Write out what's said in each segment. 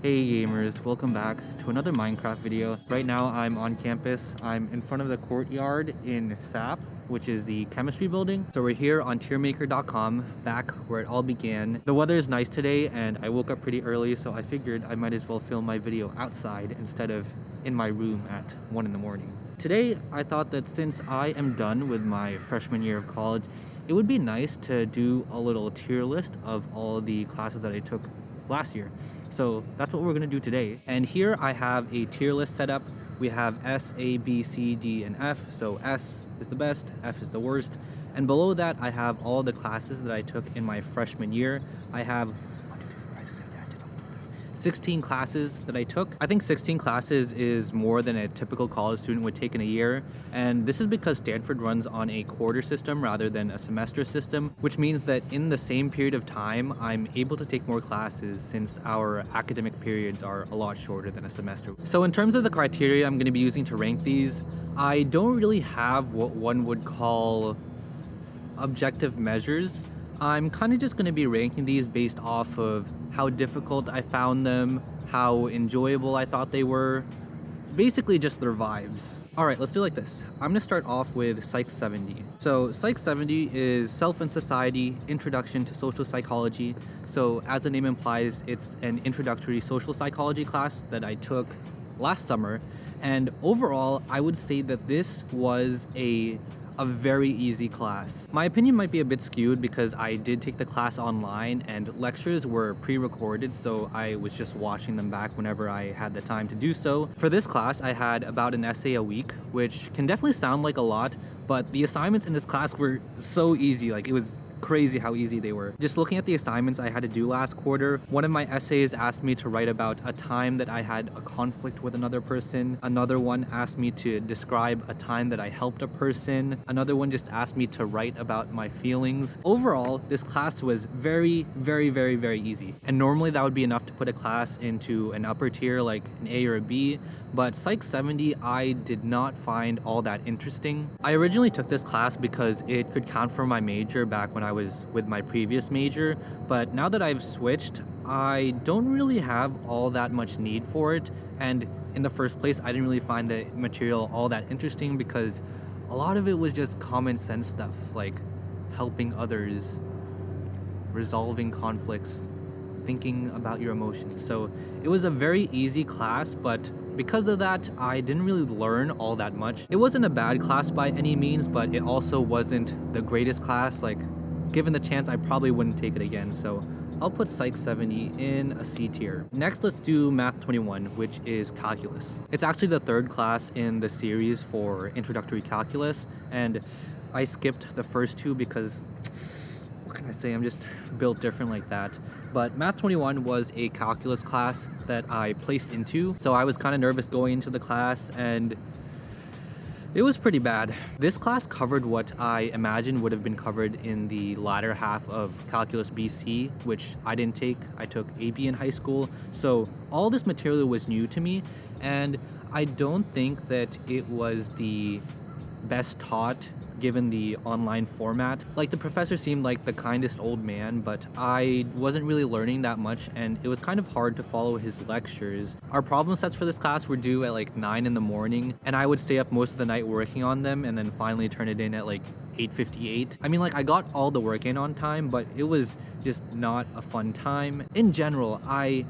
Hey gamers, welcome back to another Minecraft video. Right now I'm on campus. I'm in front of the courtyard in SAP, which is the chemistry building. So we're here on tiermaker.com, back where it all began. The weather is nice today and I woke up pretty early, so I figured I might as well film my video outside instead of in my room at 1 in the morning. Today I thought that since I am done with my freshman year of college, it would be nice to do a little tier list of all the classes that I took last year. So that's what we're gonna do today. And here I have a tier list set up. We have S, A, B, C, D, and F. So S is the best, F is the worst. And below that, I have all the classes that I took in my freshman year. I have 16 classes that I took. I think 16 classes is more than a typical college student would take in a year. And this is because Stanford runs on a quarter system rather than a semester system, which means that in the same period of time, I'm able to take more classes since our academic periods are a lot shorter than a semester. So in terms of the criteria I'm going to be using to rank these, I don't really have what one would call objective measures. I'm kind of just going to be ranking these based off of how difficult I found them, how enjoyable I thought they were, basically just their vibes. Alright, let's do it like this. I'm going to start off with Psych 70. So Psych 70 is Self and Society, Introduction to Social Psychology. So as the name implies, it's an introductory social psychology class that I took last summer. And overall, I would say that this was a very easy class. My opinion might be a bit skewed because I did take the class online and lectures were pre-recorded, so I was just watching them back whenever I had the time to do so. For this class, I had about an essay a week, which can definitely sound like a lot, but the assignments in this class were so easy. Like, it was crazy how easy they were. Just looking at the assignments I had to do last quarter, one of my essays asked me to write about a time that I had a conflict with another person. Another one asked me to describe a time that I helped a person. Another one just asked me to write about my feelings. Overall, this class was very easy. And normally that would be enough to put a class into an upper tier like an A or a B, but Psych 70 I did not find all that interesting. I originally took this class because it could count for my major back when I was with my previous major, but now that I've switched, I don't really have all that much need for it. And in the first place, I didn't really find the material all that interesting because a lot of it was just common sense stuff like helping others, resolving conflicts, thinking about your emotions. So it was a very easy class, but because of that, I didn't really learn all that much. It wasn't a bad class by any means, but it also wasn't the greatest class. Like, given the chance, I probably wouldn't take it again. So I'll put Psych 70 in a C tier. Next, let's do Math 21, which is calculus. It's actually the third class in the series for introductory calculus, and I skipped the first two because, what can I say, I'm just built different like that. But Math 21 was a calculus class that I placed into, so I was kind of nervous going into the class, and it was pretty bad. This class covered what I imagined would have been covered in the latter half of Calculus BC, which I didn't take. I took AB in high school, so all this material was new to me, and I don't think that it was the best taught given the online format. Like, the professor seemed like the kindest old man, but I wasn't really learning that much, and it was kind of hard to follow his lectures. Our problem sets for this class were due at like 9 in the morning, and I would stay up most of the night working on them and then finally turn it in at like 8:58. I mean, like, I got all the work in on time, but it was just not a fun time. In general, I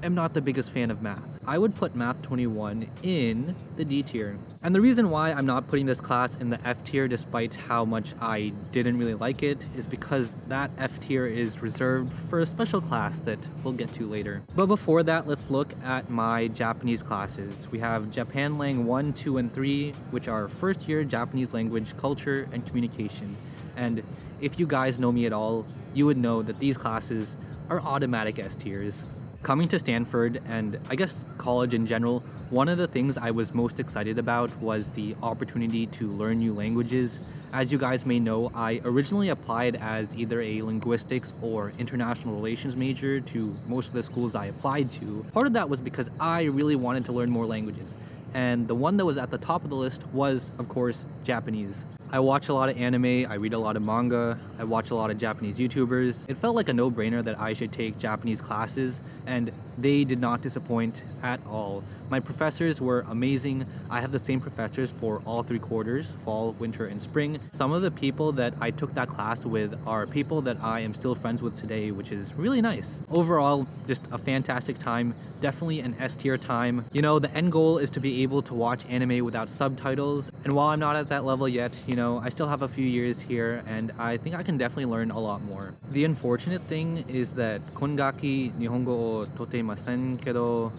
am not the biggest fan of math. I would put Math 21 in the D tier. And the reason why I'm not putting this class in the F tier despite how much I didn't really like it is because that F tier is reserved for a special class that we'll get to later. But before that, let's look at my Japanese classes. We have Japan Lang 1, 2, and 3, which are first year Japanese language, culture, and communication. And if you guys know me at all, you would know that these classes are automatic S tiers. Coming to Stanford, and I guess college in general, one of the things I was most excited about was the opportunity to learn new languages. As you guys may know, I originally applied as either a linguistics or international relations major to most of the schools I applied to. Part of that was because I really wanted to learn more languages, and the one that was at the top of the list was, of course, Japanese. I watch a lot of anime, I read a lot of manga, I watch a lot of Japanese YouTubers. It felt like a no-brainer that I should take Japanese classes, and they did not disappoint at all. My professors were amazing. I have the same professors for all 3 quarters, fall, winter, and spring. Some of the people that I took that class with are people that I am still friends with today, which is really nice. Overall, just a fantastic time. Definitely an S tier time. You know, the end goal is to be able to watch anime without subtitles. And while I'm not at that level yet, you know, I still have a few years here and I think I can definitely learn a lot more. The unfortunate thing is that kongaki nihongo o totemasen kedo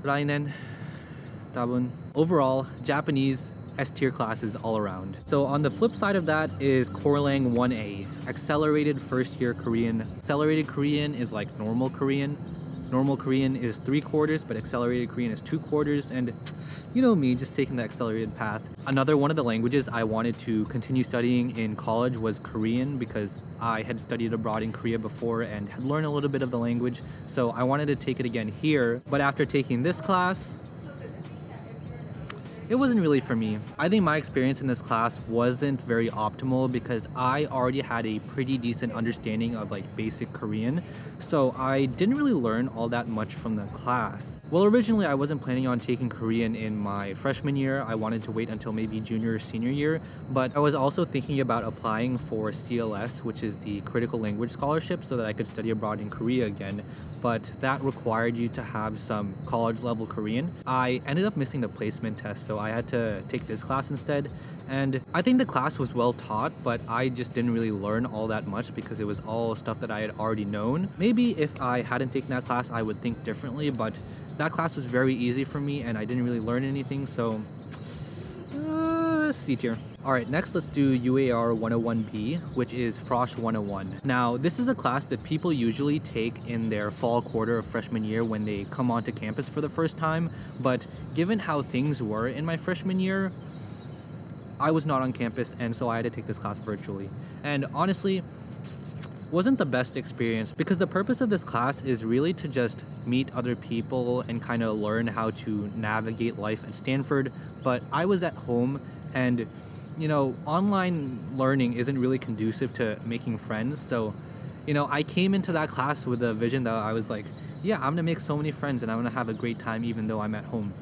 rainen tabun. Overall, Japanese S tier classes all around. So on the flip side of that is Korlang 1A, accelerated first year Korean. Accelerated Korean is like normal Korean. Normal Korean is 3 quarters, but accelerated Korean is 2 quarters, and you know me, just taking the accelerated path. Another one of the languages I wanted to continue studying in college was Korean because I had studied abroad in Korea before and had learned a little bit of the language, so I wanted to take it again here. But after taking this class, it wasn't really for me. I think my experience in this class wasn't very optimal because I already had a pretty decent understanding of like basic Korean, so I didn't really learn all that much from the class. Well, originally I wasn't planning on taking Korean in my freshman year. I wanted to wait until maybe junior or senior year, but I was also thinking about applying for CLS, which is the Critical Language Scholarship, so that I could study abroad in Korea again. But that required you to have some college level Korean. I ended up missing the placement test, so I had to take this class instead. And I think the class was well taught, but I just didn't really learn all that much because it was all stuff that I had already known. Maybe if I hadn't taken that class, I would think differently, but that class was very easy for me and I didn't really learn anything, so C tier. Alright, next let's do UAR 101B, which is Frosh 101. Now, this is a class that people usually take in their fall quarter of freshman year when they come onto campus for the first time, but given how things were in my freshman year, I was not on campus and so I had to take this class virtually. And honestly, wasn't the best experience because the purpose of this class is really to just meet other people and kind of learn how to navigate life at Stanford, but I was at home and you know, online learning isn't really conducive to making friends, so you know, I came into that class with a vision that I was like, yeah, I'm gonna make so many friends and I'm gonna have a great time even though I'm at home.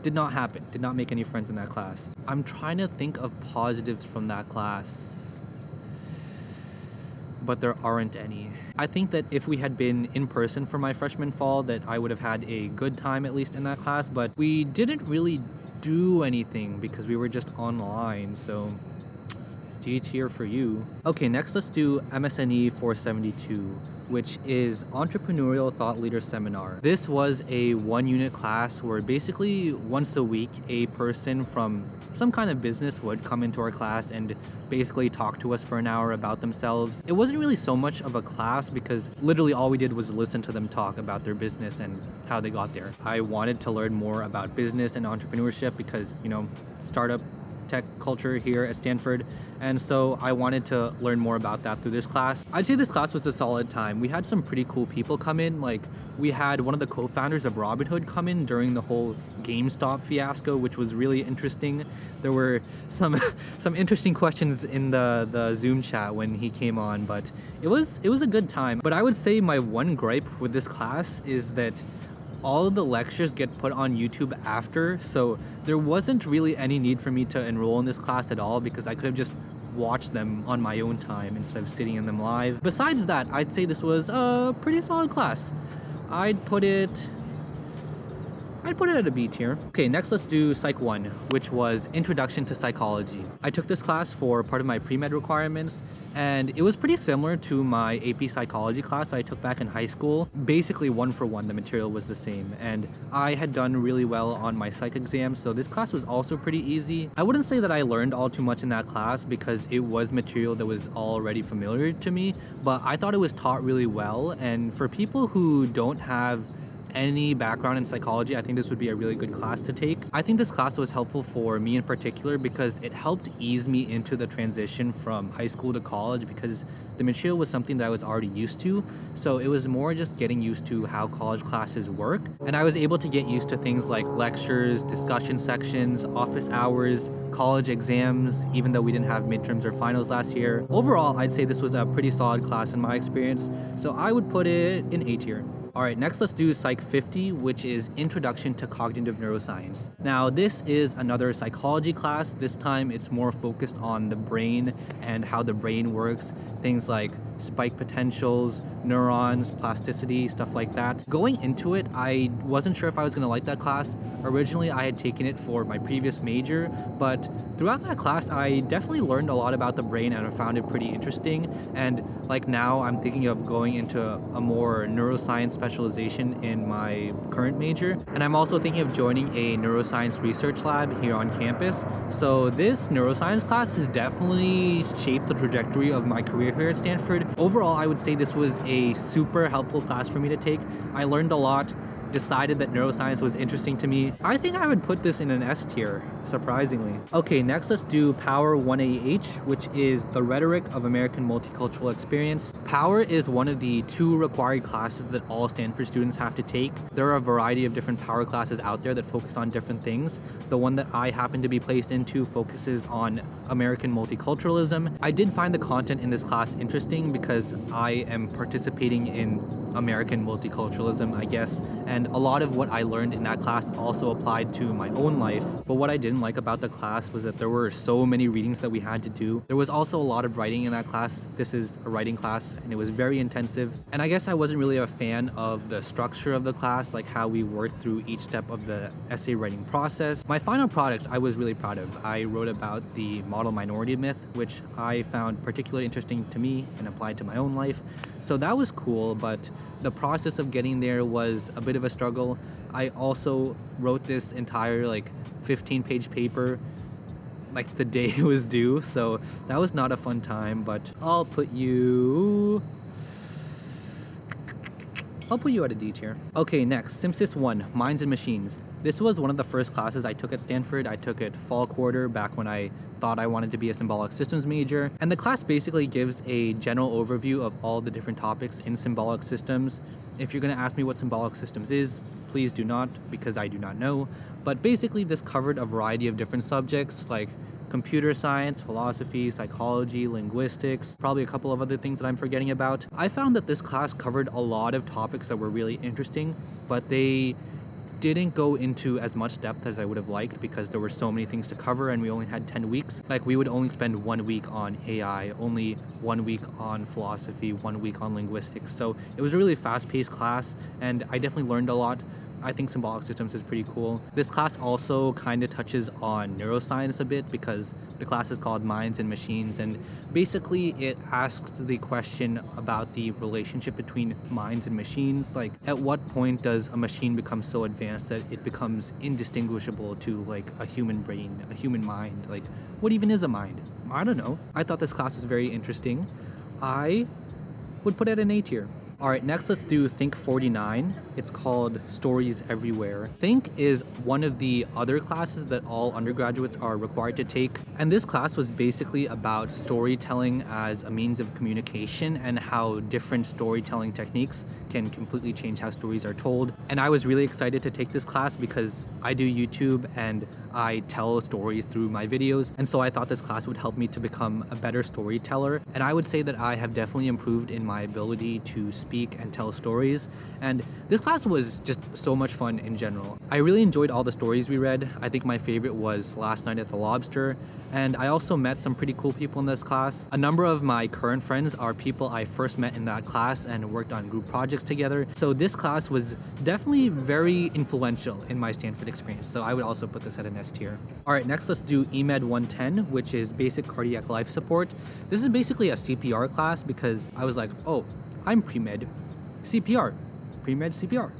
Did not happen. Did not make any friends in that class. I'm trying to think of positives from that class, but there aren't any. I think that if we had been in person for my freshman fall, that I would have had a good time at least in that class, but we didn't really do anything because we were just online, so D tier for you. Okay, next let's do MSNE 472, which is Entrepreneurial Thought Leader Seminar. This was a 1-unit class where basically once a week a person from some kind of business would come into our class and basically talk to us for an hour about themselves. It wasn't really so much of a class because literally all we did was listen to them talk about their business and how they got there. I wanted to learn more about business and entrepreneurship because, you know, startup tech culture here at Stanford, and so I wanted to learn more about that through this class. I'd say this class was a solid time. We had some pretty cool people come in, like we had one of the co-founders of Robinhood come in during the whole GameStop fiasco, which was really interesting. There were some interesting questions in the Zoom chat when he came on, but it was a good time. But I would say my one gripe with this class is that all of the lectures get put on YouTube after, so there wasn't really any need for me to enroll in this class at all because I could have just watched them on my own time instead of sitting in them live. Besides that, I'd say this was a pretty solid class. I'd put it at a B tier. Okay, next let's do Psych 1, which was Introduction to Psychology. I took this class for part of my pre-med requirements, and it was pretty similar to my AP Psychology class I took back in high school. Basically 1 for 1, the material was the same, and I had done really well on my psych exam, so this class was also pretty easy. I wouldn't say that I learned all too much in that class because it was material that was already familiar to me, but I thought it was taught really well, and for people who don't have any background in psychology, I think this would be a really good class to take. I think this class was helpful for me in particular because it helped ease me into the transition from high school to college, because the material was something that I was already used to. So it was more just getting used to how college classes work. And I was able to get used to things like lectures, discussion sections, office hours, college exams, even though we didn't have midterms or finals last year. Overall, I'd say this was a pretty solid class in my experience, so I would put it in A tier. Alright, next let's do Psych 50, which is Introduction to Cognitive Neuroscience. Now, this is another psychology class. This time it's more focused on the brain and how the brain works. Things like spike potentials, neurons, plasticity, stuff like that. Going into it, I wasn't sure if I was going to like that class. Originally, I had taken it for my previous major, but throughout that class, I definitely learned a lot about the brain and I found it pretty interesting. And like now, I'm thinking of going into a more neuroscience specialization in my current major. And I'm also thinking of joining a neuroscience research lab here on campus. So this neuroscience class has definitely shaped the trajectory of my career here at Stanford. Overall, I would say this was a super helpful class for me to take. I learned a lot, decided that neuroscience was interesting to me. I think I would put this in an S tier, surprisingly. Okay, next let's do Power 1AH, which is the Rhetoric of American Multicultural Experience. Power is one of the 2 required classes that all Stanford students have to take. There are a variety of different Power classes out there that focus on different things. The one that I happen to be placed into focuses on American multiculturalism. I did find the content in this class interesting because I am participating in American multiculturalism, I guess, and a lot of what I learned in that class also applied to my own life. But what I didn't like about the class was that there were so many readings that we had to do. There was also a lot of writing in that class. This is a writing class and it was very intensive. And I guess I wasn't really a fan of the structure of the class, like how we worked through each step of the essay writing process. My final product I was really proud of. I wrote about the model minority myth, which I found particularly interesting to me and applied to my own life. So that was cool, but the process of getting there was a bit of a struggle. I also wrote this entire 15-page paper like the day it was due, so that was not a fun time, but I'll put you at a D tier. Okay, next, Simsys 1, Minds and Machines. This was one of the first classes I took at Stanford. I took it fall quarter back when I thought I wanted to be a symbolic systems major. And the class basically gives a general overview of all the different topics in symbolic systems. If you're gonna ask me what symbolic systems is, please do not, because I do not know. But basically this covered a variety of different subjects like computer science, philosophy, psychology, linguistics, probably a couple of other things that I'm forgetting about. I found that this class covered a lot of topics that were really interesting, but they didn't go into as much depth as I would have liked because there were so many things to cover and we only had 10 weeks. Like we would only spend 1 week on AI, only 1 week on philosophy, 1 week on linguistics. So it was a really fast-paced class and I definitely learned a lot. I think symbolic systems is pretty cool. This class also kind of touches on neuroscience a bit because the class is called Minds and Machines, and basically it asks the question about the relationship between minds and machines. Like, at what point does a machine become so advanced that it becomes indistinguishable to like a human brain, a human mind? Like, what even is a mind? I don't know. I thought this class was very interesting. I would put it in A tier. Alright, next let's do Think 49. It's called Stories Everywhere. Think is one of the other classes that all undergraduates are required to take. And this class was basically about storytelling as a means of communication and how different storytelling techniques can completely change how stories are told. And I was really excited to take this class because I do YouTube and I tell stories through my videos, and so I thought this class would help me to become a better storyteller. And I would say that I have definitely improved in my ability to speak and tell stories, and this class was just so much fun in general. I really enjoyed all the stories we read. I think my favorite was Last Night at the Lobster, and I also met some pretty cool people in this class. A number of my current friends are people I first met in that class and worked on group projects together, so this class was definitely very influential in my Stanford experience, so I would also put this at an S tier. Alright, next let's do EMED 110, which is Basic Cardiac Life Support. This is basically a CPR class because I was like, oh, I'm pre-med CPR, pre-med CPR.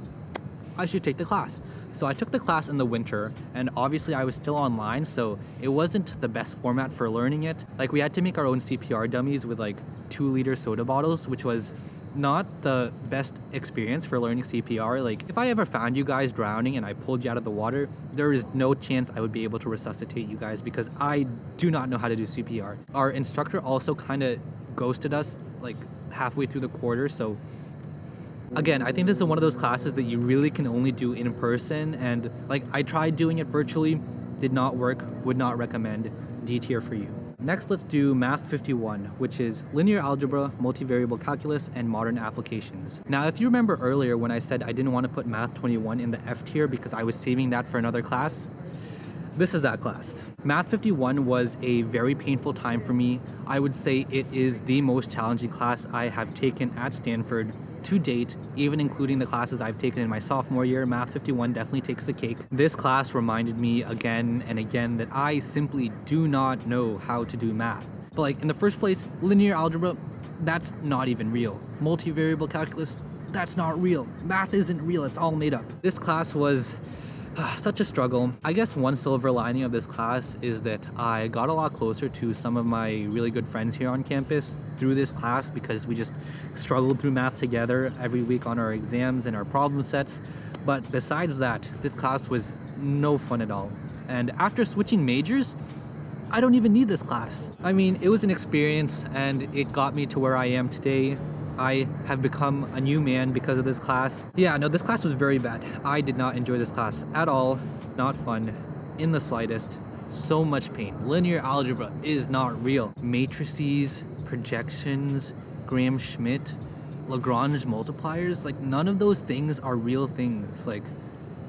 I should take the class. So I took the class in the winter, and obviously I was still online, so it wasn't the best format for learning it. Like, we had to make our own CPR dummies with like 2-liter soda bottles, which was not the best experience for learning CPR. Like, if I ever found you guys drowning and I pulled you out of the water, there is no chance I would be able to resuscitate you guys because I do not know how to do CPR. Our instructor also kind of ghosted us like halfway through the quarter, so again, I think this is one of those classes that you really can only do in person, and like I tried doing it virtually, did not work, would not recommend. D tier for you. Next, let's do Math 51, which is linear algebra, multivariable calculus, and modern applications. Now, if you remember earlier when I said I didn't want to put Math 21 in the F tier because I was saving that for another class, this is that class. Math 51 was a very painful time for me. I would say it is the most challenging class I have taken at Stanford to date, even including the classes I've taken in my sophomore year. Math 51 definitely takes the cake. This class reminded me again and again that I simply do not know how to do math. But like, in the first place, linear algebra, that's not even real. Multivariable calculus, that's not real. Math isn't real, it's all made up. This class was such a struggle. I guess one silver lining of this class is that I got a lot closer to some of my really good friends here on campus through this class because we just struggled through math together every week on our exams and our problem sets. But besides that, this class was no fun at all. And after switching majors, I don't even need this class. I mean, it was an experience and it got me to where I am today. I have become a new man because of this class. Yeah, no, this class was very bad. I did not enjoy this class at all. Not fun in the slightest. So much pain. Linear algebra is not real. Matrices, projections, Graham-Schmidt, Lagrange multipliers, like none of those things are real things. Like,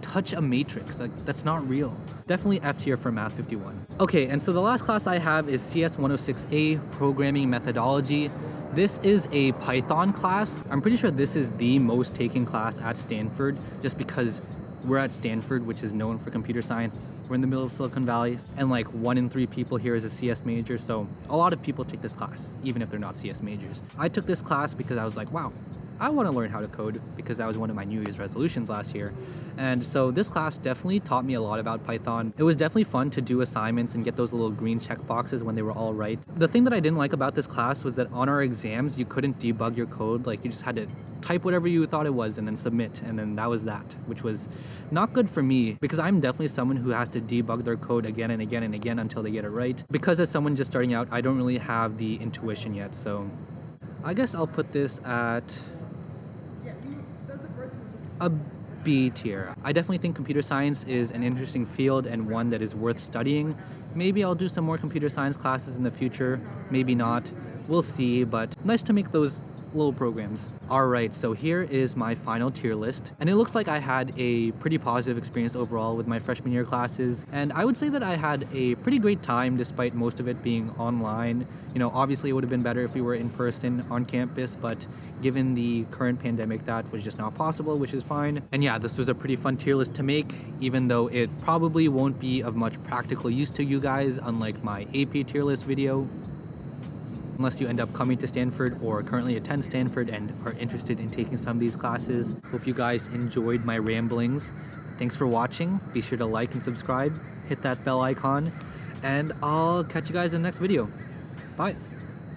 touch a matrix, like that's not real. Definitely F tier for Math 51. Okay, and so the last class I have is CS 106A, Programming Methodology. This is a Python class. I'm pretty sure this is the most taken class at Stanford just because we're at Stanford, which is known for computer science. We're in the middle of Silicon Valley, and like 1 in 3 people here is a CS major, so a lot of people take this class, even if they're not CS majors. I took this class because I was like, wow, I want to learn how to code because that was one of my New Year's resolutions last year. And so this class definitely taught me a lot about Python. It was definitely fun to do assignments and get those little green check boxes when they were all right. The thing that I didn't like about this class was that on our exams, you couldn't debug your code. Like, you just had to type whatever you thought it was and then submit, and then that was that, which was not good for me because I'm definitely someone who has to debug their code again and again and again until they get it right. Because as someone just starting out, I don't really have the intuition yet, so I guess I'll put this at a B tier. I definitely think computer science is an interesting field and one that is worth studying. Maybe I'll do some more computer science classes in the future, maybe not. We'll see, but nice to make those little programs. Alright, so here is my final tier list, and it looks like I had a pretty positive experience overall with my freshman year classes, and I would say that I had a pretty great time despite most of it being online. You know, obviously it would have been better if we were in person on campus, but given the current pandemic, that was just not possible, which is fine. And yeah, this was a pretty fun tier list to make, even though it probably won't be of much practical use to you guys, unlike my AP tier list video. Unless you end up coming to Stanford or currently attend Stanford and are interested in taking some of these classes. Hope you guys enjoyed my ramblings. Thanks for watching. Be sure to like and subscribe, hit that bell icon, and I'll catch you guys in the next video. Bye.